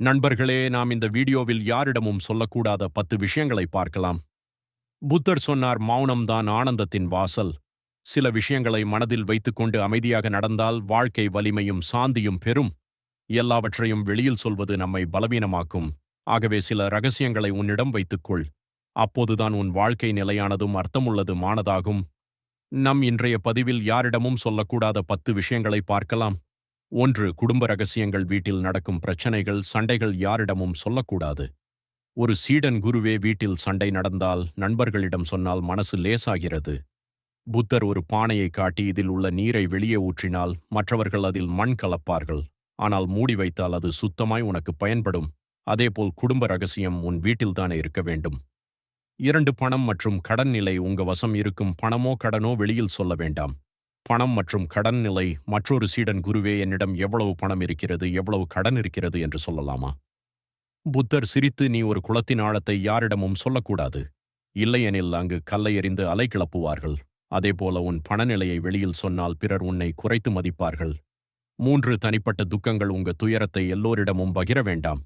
நண்பர்களே, நாம் இந்த வீடியோவில் யாரிடமும் சொல்லக்கூடாத 10 விஷயங்களை பார்க்கலாம். புத்தர் சொன்னார், மௌனம்தான் ஆனந்தத்தின் வாசல். சில விஷயங்களை மனதில் வைத்துக்கொண்டு அமைதியாக நடந்தால் வாழ்க்கை வலிமையும் சாந்தியும் பெறும். எல்லாவற்றையும் வெளியில் சொல்வது நம்மை பலவீனமாக்கும். ஆகவே சில ரகசியங்களை உன்னிடம் வைத்துக்கொள். அப்போதுதான் உன் வாழ்க்கை நிலையானதும் அர்த்தமுள்ளதுமானதாகும். நம் இன்றைய பதிவில் யாரிடமும் சொல்லக்கூடாத 10 விஷயங்களை பார்க்கலாம். 1. குடும்ப ரகசியங்கள். வீட்டில் நடக்கும் பிரச்சனைகள், சண்டைகள் யாரிடமும் சொல்லக்கூடாது. ஒரு சீடன் குருவே, வீட்டில் சண்டை நடந்தால் நண்பர்களிடம் சொன்னால் மனசு லேசாகிறது. புத்தர் ஒரு பானையை காட்டி இதில் உள்ள நீரை வெளியே ஊற்றினால் மற்றவர்கள் அதில் மண் கலப்பார்கள். ஆனால் மூடி வைத்தால் அது சுத்தமாய் உனக்கு பயன்படும். அதேபோல் குடும்ப ரகசியம் உன் வீட்டில்தானே இருக்க வேண்டும். 2. பணம் மற்றும் கடன் நிலை. உங்க வசம் இருக்கும் பணமோ கடனோ வெளியில் சொல்ல வேண்டாம். பணம் மற்றும் கடன் நிலை. மற்றொரு சீடன், குருவே, என்னிடம் எவ்வளவு பணம் இருக்கிறது, எவ்வளவு கடன் இருக்கிறது என்று சொல்லலாமா? புத்தர் சிரித்து, நீ ஒரு குளத்தின் ஆழத்தை யாரிடமும் சொல்லக்கூடாது. இல்லையெனில் அங்கு கல்லை எறிந்து அலை கிளப்புவார்கள். அதேபோல உன் பணநிலையை வெளியில் சொன்னால் பிறர் உன்னை குறைத்து மதிப்பார்கள். 3. தனிப்பட்ட துக்கங்கள். உங்க துயரத்தை எல்லோரிடமும் பகிர வேண்டாம்.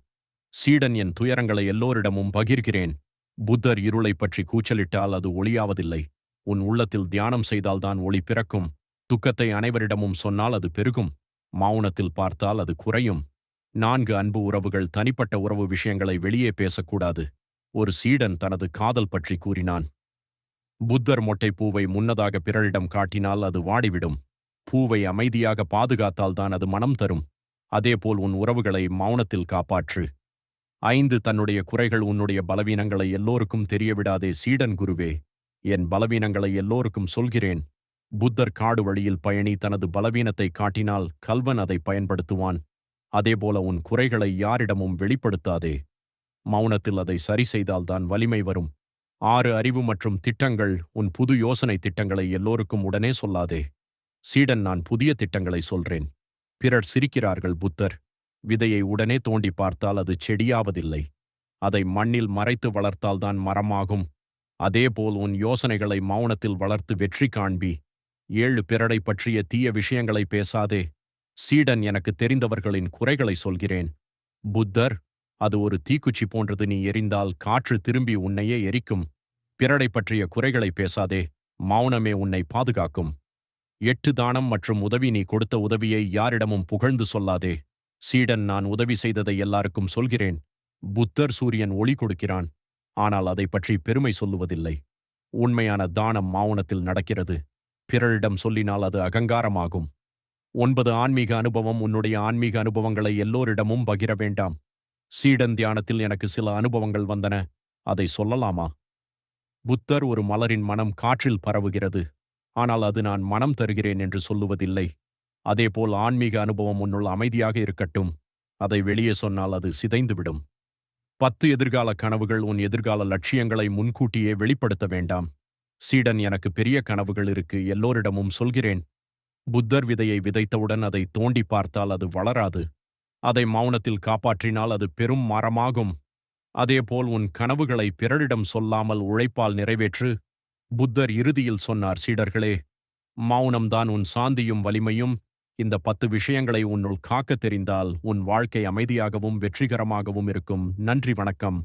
சீடன், என் துயரங்களை எல்லோரிடமும் பகிர்கிறேன். புத்தர் இருளை பற்றி கூச்சலிட்டால் அது ஒளியாவதில்லை. உன் உள்ளத்தில் தியானம் செய்தால்தான் ஒளி பிறக்கும். துக்கத்தை அனைவரிடமும் சொன்னால் அது பெருகும். மௌனத்தில் பார்த்தால் அது குறையும். 4. அன்பு உறவுகள். தனிப்பட்ட உறவு விஷயங்களை வெளியே பேசக்கூடாது. ஒரு சீடன் தனது காதல் பற்றி கூறினான். புத்தர் மொட்டை பூவை முன்னதாக பிறரிடம் காட்டினால் அது வாடிவிடும். பூவை அமைதியாக பாதுகாத்தால்தான் அது மனம் தரும். அதேபோல் உன் உறவுகளை மௌனத்தில் காப்பாற்று. 5. தன்னுடைய குறைகள். உன்னுடைய பலவீனங்களை எல்லோருக்கும் தெரியவிடாதே. சீடன், குருவே, என் பலவீனங்களை எல்லோருக்கும் சொல்கிறேன். புத்தர் காடு வழியில் பயணி தனது பலவீனத்தை காட்டினால் கல்வன் அதை பயன்படுத்துவான். அதேபோல உன் குறைகளை யாரிடமும் வெளிப்படுத்தாதே. மௌனத்தில் அதை சரி செய்தால்தான் வலிமை வரும். 6. அறிவு மற்றும் திட்டங்கள். உன் புது யோசனை திட்டங்களை எல்லோருக்கும் உடனே சொல்லாதே. சீடன், நான் புதிய திட்டங்களை சொல்றேன். பிறர் சிரிக்கிறார்கள். புத்தர், விதையை உடனே தோண்டி பார்த்தால் அது செடியாவதில்லை. அதை மண்ணில் மறைத்து வளர்த்தால்தான் மரமாகும். அதேபோல் உன் யோசனைகளை மௌனத்தில் வளர்த்து வெற்றி காண்பி. 7. பிறரை பற்றிய தீய விஷயங்களை பேசாதே. சீடன், எனக்கு தெரிந்தவர்களின் குறைகளை சொல்கிறேன். புத்தர், அது ஒரு தீக்குச்சி போன்றது. நீ எரிந்தால் காற்று திரும்பி உன்னையே எரிக்கும். பிறரை பற்றிய குறைகளை பேசாதே. மௌனமே உன்னை பாதுகாக்கும். 8. தானம் மற்றும் உதவி. நீ கொடுத்த உதவியை யாரிடமும் புகழ்ந்து சொல்லாதே. சீடன், நான் உதவி செய்ததை எல்லாருக்கும் சொல்கிறேன். புத்தர், சூரியன் ஒளி கொடுக்கிறான், ஆனால் அதை பற்றி பெருமை சொல்லுவதில்லை. உண்மையான தானம் மௌனத்தில் நடக்கிறது. பிறரிடம் சொல்லினால் அது அகங்காரமாகும். 9. ஆன்மீக அனுபவம். உன்னுடைய ஆன்மீக அனுபவங்களை எல்லோரிடமும் பகிர வேண்டாம். சீடன், தியானத்தில் எனக்கு சில அனுபவங்கள் வந்தன, அதை சொல்லலாமா? புத்தர், ஒரு மலரின் மனம் காற்றில் பரவுகிறது, ஆனால் அது நான் மனம் தருகிறேன் என்று சொல்லுவதில்லை. அதேபோல் ஆன்மீக அனுபவம் உன்னுள் அமைதியாக இருக்கட்டும். அதை வெளியே சொன்னால் அது சிதைந்துவிடும். 10. எதிர்கால கனவுகள். உன் எதிர்கால லட்சியங்களை முன்கூட்டியே வெளிப்படுத்த வேண்டாம். சீடன், எனக்கு பெரிய கனவுகள் இருக்கு, எல்லோரிடமும் சொல்கிறேன். புத்தர், விதையை விதைத்தவுடன் அதை தோண்டி பார்த்தால் அது வளராது. அதை மௌனத்தில் காப்பாற்றினால் அது பெரும் மரமாகும். அதேபோல் உன் கனவுகளை பிறரிடம் சொல்லாமல் உழைப்பால் நிறைவேற்று. புத்தர் இறுதியில் சொன்னார், சீடர்களே, மௌனம்தான் உன் சாந்தியும் வலிமையும். இந்த 10 விஷயங்களை உன்னுள் காக்க தெரிந்தால் உன் வாழ்க்கை அமைதியாகவும் வெற்றிகரமாகவும் இருக்கும். நன்றி, வணக்கம்.